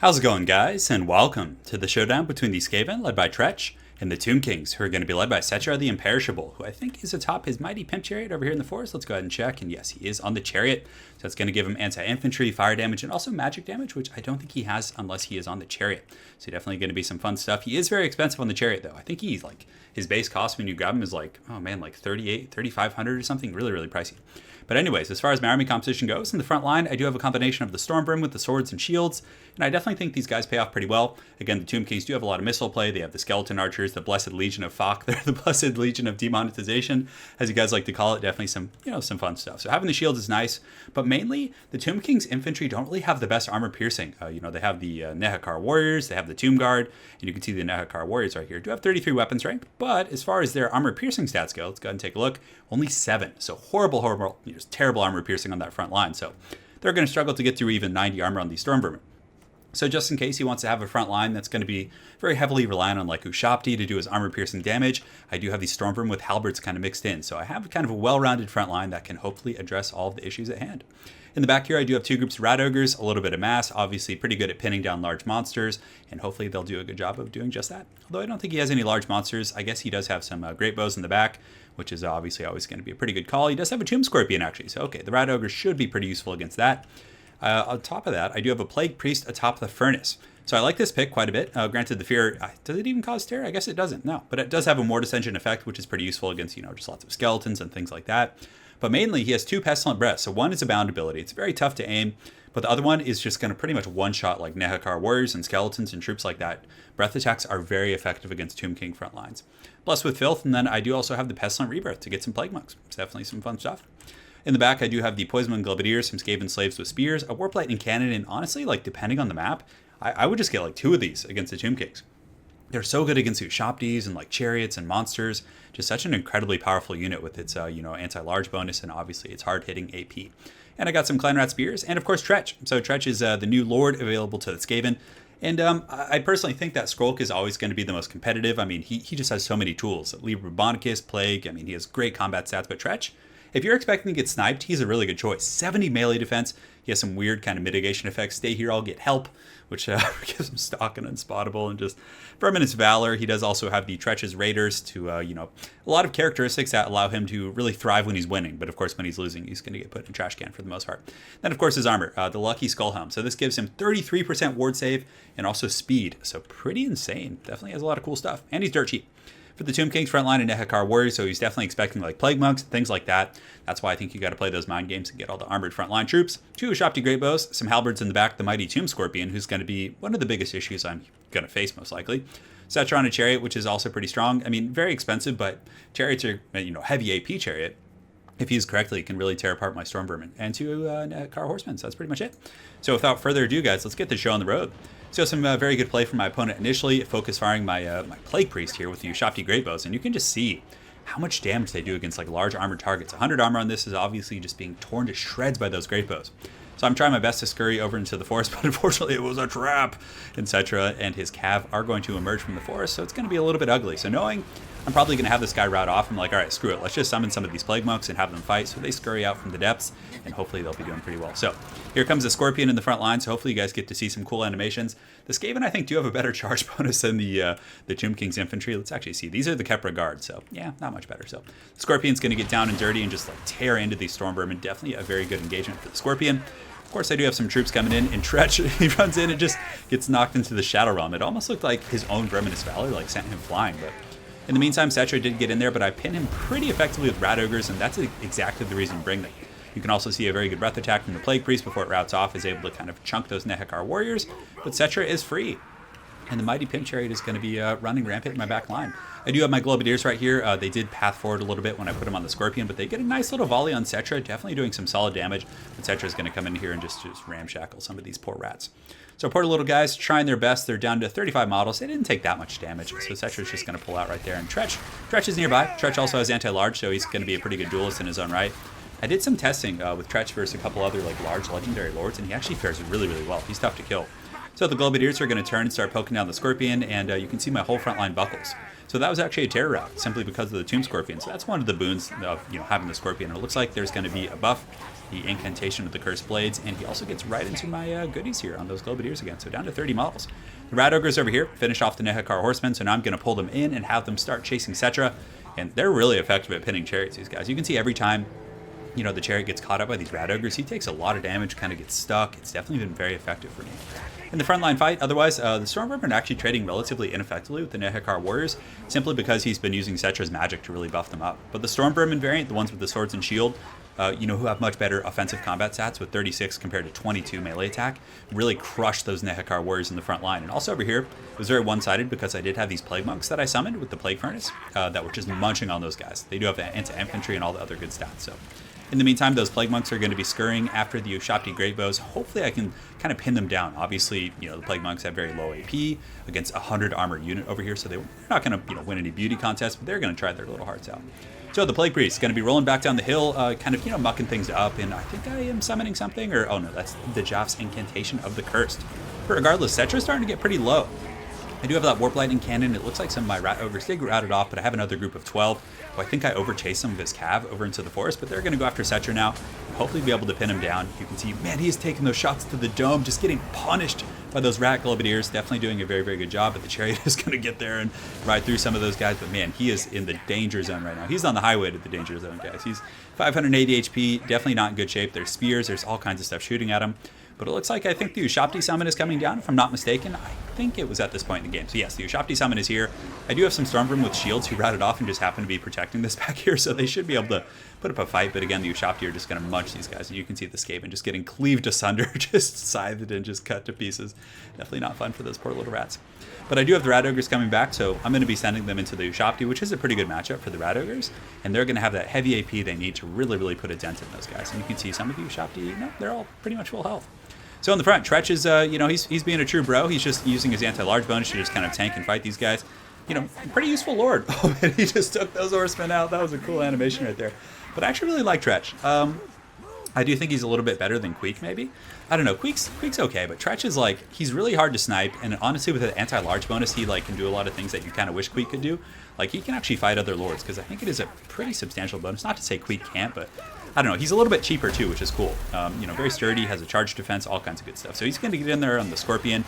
How's it going, guys? And welcome to the showdown between the Skaven, led by TRETCH, and the Tomb Kings, who are going to be led by Setra the Imperishable, who I think is atop his mighty pimp chariot over here in the forest. Let's go ahead and check. And yes, he is on the chariot. So it's going to give him anti-infantry, fire damage, and also magic damage, which I don't think he has unless he is on the chariot. So definitely going to be some fun stuff. He is very expensive on the chariot, though. I think he's like, his base cost when you grab him is like, oh man, like 3,500 or something. Really, really pricey. But anyways, as far as my army composition goes, in the front line, I do have a combination of the Stormbrim with the swords and shields, and I definitely think these guys pay off pretty well. Again, the Tomb Kings do have a lot of missile play. They have the Skeleton Archers, the Blessed Legion of Fok. They're the Blessed Legion of Demonetization, as you guys like to call it. Definitely some, some fun stuff. So having the shields is nice, but mainly the Tomb Kings infantry don't really have the best armor piercing. They have the Nehakar Warriors, they have the Tomb Guard, and you can see the Nehakar Warriors right here do have 33 weapons rank, but as far as their armor piercing stats go, let's go ahead and take a look. Only 7. So horrible, just terrible armor piercing on that front line. So they're going to struggle to get through even 90 armor on these Stormvermin. So just in case he wants to have a front line that's going to be very heavily reliant on like Ushapti to do his armor piercing damage, I do have these Stormvermin with halberds kind of mixed in. So I have kind of a well-rounded front line that can hopefully address all of the issues at hand. In the back here, I do have 2 groups of Rat Ogres, a little bit of mass, obviously pretty good at pinning down large monsters, and hopefully they'll do a good job of doing just that. Although I don't think he has any large monsters, I guess he does have some Great Bows in the back, which is obviously always going to be a pretty good call. He does have a Tomb Scorpion, actually, so okay, the Rat Ogre should be pretty useful against that. On top of that, I do have a Plague Priest atop the Furnace. So I like this pick quite a bit. Granted, the fear, does it even cause terror? I guess it doesn't, no. But it does have a Mortis Engine effect, which is pretty useful against, just lots of skeletons and things like that. But mainly, he has 2 Pestilent Breaths. So one is a bound ability. It's very tough to aim, but the other one is just going to pretty much one-shot like Nehakar Warriors and Skeletons and troops like that. Breath attacks are very effective against Tomb King front lines. Plus with Filth, and then I do also have the Pestilent Rebirth to get some Plague Monks. It's definitely some fun stuff. In the back, I do have the Poisonwind Gladiators, some Skaven Slaves with Spears, a Warp Lightning Cannon, and honestly, like, depending on the map, I would just get like 2 of these against the Tomb Kings. They're so good against Ushaptis and like chariots and monsters. Just such an incredibly powerful unit with its anti-large bonus and obviously its hard-hitting AP. And I got some Clan Rat Spears and of course TRETCH. So TRETCH is the new Lord available to the Skaven. And I personally think that Skrolk is always going to be the most competitive. I mean, he just has so many tools. Liber Bonicus, Plague, I mean, he has great combat stats, but TRETCH, if you're expecting to get sniped, he's a really good choice. 70 melee defense. He has some weird kind of mitigation effects. Stay here, I'll get help, which gives him stock and unspottable and just Verminous Valor. He does also have the TRETCH's Raiders to, a lot of characteristics that allow him to really thrive when he's winning. But of course, when he's losing, he's going to get put in a trash can for the most part. Then, of course, his armor, the Lucky Skull Helm. So this gives him 33% ward save and also speed. So pretty insane. Definitely has a lot of cool stuff. And he's dirt cheap. For the Tomb Kings frontline and Nehakar Warriors, so he's definitely expecting like Plague Monks, things like that. That's why I think you got to play those mind games and get all the armored frontline troops. 2 Ushapti Great Bows, some Halberds in the back, the mighty Tomb Scorpion, who's going to be one of the biggest issues I'm going to face most likely. Setra on a Chariot, which is also pretty strong. I mean, very expensive, but Chariots are, heavy AP Chariot. If used correctly, it can really tear apart my Stormvermin. And 2 Nehakar Horsemen, so that's pretty much it. So without further ado, guys, let's get the show on the road. So some very good play from my opponent initially, focus firing my Plague Priest here with the Ushapti Great Bows, and you can just see how much damage they do against like large armored targets. 100 armor on this is obviously just being torn to shreds by those Great Bows. So I'm trying my best to scurry over into the forest, but unfortunately it was a trap, etc. And his cav are going to emerge from the forest, so it's going to be a little bit ugly. So knowing I'm probably going to have this guy rout off, I'm like, all right, screw it. Let's just summon some of these Plague Monks and have them fight. So they scurry out from the depths, and hopefully they'll be doing pretty well. So here comes the Scorpion in the front line, so hopefully you guys get to see some cool animations. The Skaven, I think, do have a better charge bonus than the Tomb King's infantry. Let's actually see. These are the Kepra Guard, so yeah, not much better. So the Scorpion's going to get down and dirty and just like tear into these Stormvermin. Definitely a very good engagement for the Scorpion. Of course, I do have some troops coming in, and TRETCH, he runs in and just gets knocked into the Shadow Realm. It almost looked like his own Verminous Valor like sent him flying, but in the meantime, Setra did get in there, but I pinned him pretty effectively with Rat Ogres, and that's exactly the reason to bring them. You can also see a very good breath attack from the Plague Priest before it routes off, is able to kind of chunk those Nehakar Warriors, but Setra is free. And the mighty Pimp Chariot is going to be running rampant in my back line. I do have my Globadiers right here. They did path forward a little bit when I put them on the Scorpion, but they get a nice little volley on Setra, definitely doing some solid damage. But Setra is going to come in here and just ramshackle some of these poor rats. So poor little guys trying their best. They're down to 35 models. They didn't take that much damage, so Setra is just going to pull out right there. And TRETCH is nearby. TRETCH also has anti-large, so he's going to be a pretty good duelist in his own right. I did some testing with TRETCH versus a couple other like large legendary lords, and he actually fares really, really well. He's tough to kill. So the Globadiers are going to turn and start poking down the Scorpion, and you can see my whole front line buckles. So that was actually a terror route, simply because of the Tomb Scorpion. So that's one of the boons of having the Scorpion. And it looks like there's going to be a buff, the incantation of the Cursed Blades, and he also gets right into my goodies here on those Globadiers again. So down to 30 models. The Rat Ogres over here finish off the Nehekar Horsemen, so now I'm going to pull them in and have them start chasing Cetra. And they're really effective at pinning chariots, these guys. You can see every time the chariot gets caught up by these Rat Ogres, he takes a lot of damage, kind of gets stuck. It's definitely been very effective for me. In the frontline fight, otherwise, the Stormbringer are actually trading relatively ineffectively with the Nehekar Warriors, simply because he's been using Cetra's magic to really buff them up. But the Stormbringer variant, the ones with the swords and shield, who have much better offensive combat stats with 36 compared to 22 melee attack, really crushed those Nehekar Warriors in the front line. And also over here, it was very one-sided because I did have these Plague Monks that I summoned with the Plague Furnace that were just munching on those guys. They do have the anti-infantry and all the other good stats, so... In the meantime, those Plague Monks are going to be scurrying after the Ushapti Great Bows. Hopefully I can kind of pin them down. Obviously, the Plague Monks have very low AP against a 100 armor unit over here, so they're not going to win any beauty contests, but they're going to try their little hearts out. So the Plague Priest is going to be rolling back down the hill, kind of, mucking things up, and I think I am summoning something, or, oh no, that's the Jaf's Incantation of the Cursed. But regardless, Cetra's starting to get pretty low. I do have that Warp Lightning Cannon. It looks like some of my Rat Ogres did routed off, but I have another group of 12. Who I think I overchased some of his cav over into the forest, but they're going to go after Cetra now and hopefully be able to pin him down. You can see, man, he is taking those shots to the dome, just getting punished by those Rat Globadiers. Definitely doing a very, very good job, but the Chariot is going to get there and ride through some of those guys. But man, he is in the danger zone right now. He's on the highway to the danger zone, guys. He's 580 HP, definitely not in good shape. There's spears, there's all kinds of stuff shooting at him. But it looks like I think the Ushapti summon is coming down, if I'm not mistaken. I think it was at this point in the game. So yes, the Ushapti summon is here. I do have some Stormbringer with shields who routed off and just happen to be protecting this back here, so they should be able to put up a fight. But again, the Ushapti are just going to munch these guys. And you can see the Skaven just getting cleaved asunder, just scythed and just cut to pieces. Definitely not fun for those poor little rats. But I do have the Rat Ogres coming back, so I'm going to be sending them into the Ushapti, which is a pretty good matchup for the Rat Ogres. And they're going to have that heavy AP they need to really, really put a dent in those guys. And you can see some of the Ushapti, they're all pretty much full health. So in the front, Tretch is, he's being a true bro. He's just using his anti-large bonus to just kind of tank and fight these guys. Pretty useful lord. Oh, man, he just took those horsemen out. That was a cool animation right there. But I actually really like Tretch. I do think he's a little bit better than Queek, maybe. I don't know. Queek's okay, but Tretch is he's really hard to snipe. And honestly, with an anti-large bonus, he can do a lot of things that you kind of wish Queek could do. He can actually fight other lords, because I think it is a pretty substantial bonus. Not to say Queek can't, but I don't know. He's a little bit cheaper too, which is cool. Very sturdy, has a charge defense, all kinds of good stuff. So he's going to get in there on the Scorpion,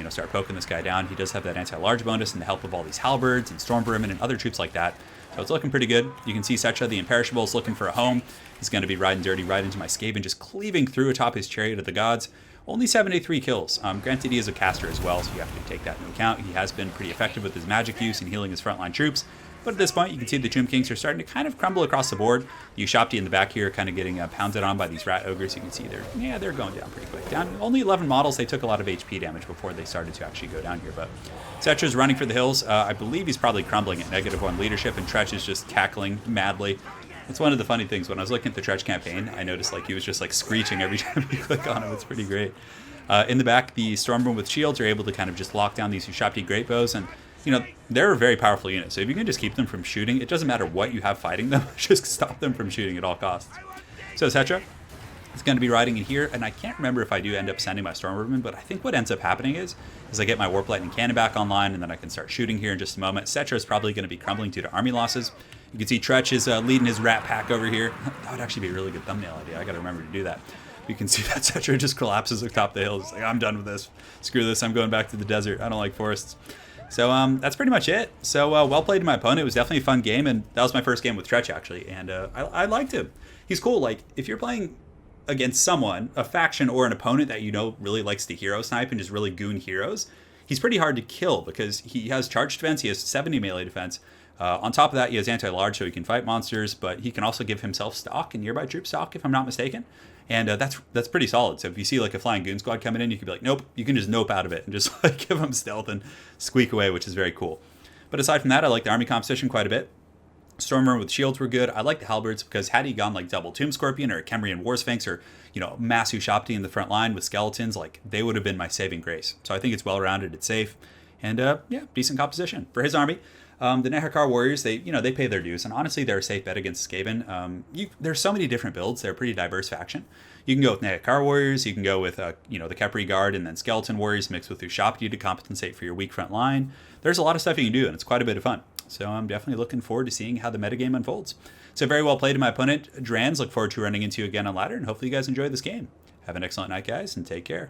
start poking this guy down. He does have that anti-large bonus and the help of all these halberds and Stormbringer and other troops like that. So it's looking pretty good. You can see Cetra, the Imperishable, is looking for a home. He's going to be riding dirty right into my Skaven, just cleaving through atop his Chariot of the Gods. Only 73 kills. Granted, he is a caster as well, so you have to take that into account. He has been pretty effective with his magic use and healing his frontline troops. But at this point, you can see the Tomb Kings are starting to kind of crumble across the board. The Ushapti in the back here kind of getting pounded on by these Rat Ogres. You can see they're going down pretty quick. Down only 11 models. They took a lot of HP damage before they started to actually go down here. But Cetra's running for the hills. I believe he's probably crumbling at -1 leadership, and Tretch is just cackling madly. It's one of the funny things. When I was looking at the Tretch campaign, I noticed he was just screeching every time you click on him. It's pretty great. In the back, the Stormbringer with shields are able to kind of just lock down these Ushapti Great Bows, and they're a very powerful unit. So if you can just keep them from shooting, it doesn't matter what you have fighting them, just stop them from shooting at all costs. So Cetra is going to be riding in here, and I can't remember if I do end up sending my Stormbringer, but I think what ends up happening is I get my Warp Lightning Cannon back online, and then I can start shooting here in just a moment. Cetra is probably going to be crumbling due to army losses. You can see Tretch is leading his rat pack over here. That would actually be a really good thumbnail idea. I got to remember to do that. You can see that Cetra just collapses atop the hill. It's I'm done with this. Screw this. I'm going back to the desert. I don't like forests. So that's pretty much it. So well played to my opponent. It was definitely a fun game, and that was my first game with Tretch, actually. And I liked him. He's cool. If you're playing against someone, a faction or an opponent that really likes to hero snipe and just really goon heroes, he's pretty hard to kill because he has charge defense. He has 70 melee defense. On top of that, he has anti-large, so he can fight monsters, but he can also give himself stock and nearby troop stock, if I'm not mistaken. And that's pretty solid. So if you see a flying goon squad coming in, you can be nope. You can just nope out of it and just give them stealth and squeak away, which is very cool. But aside from that, I like the army composition quite a bit. Stormbringer with shields were good. I like the halberds because had he gone double Tomb Scorpion or a Kemrian War Sphinx or mass Ushapti in the front line with skeletons, they would have been my saving grace. So I think it's well rounded, it's safe, and yeah, decent composition for his army. The Nehekar Warriors, they pay their dues, and honestly, they're a safe bet against Skaven. There's so many different builds. They're a pretty diverse faction. You can go with Nehekar Warriors. You can go with the Khepri Guard and then Skeleton Warriors mixed with Ushapti to compensate for your weak front line. There's a lot of stuff you can do, and it's quite a bit of fun. So I'm definitely looking forward to seeing how the metagame unfolds. So very well played to my opponent, Drans. Look forward to running into you again on ladder, and hopefully you guys enjoy this game. Have an excellent night, guys, and take care.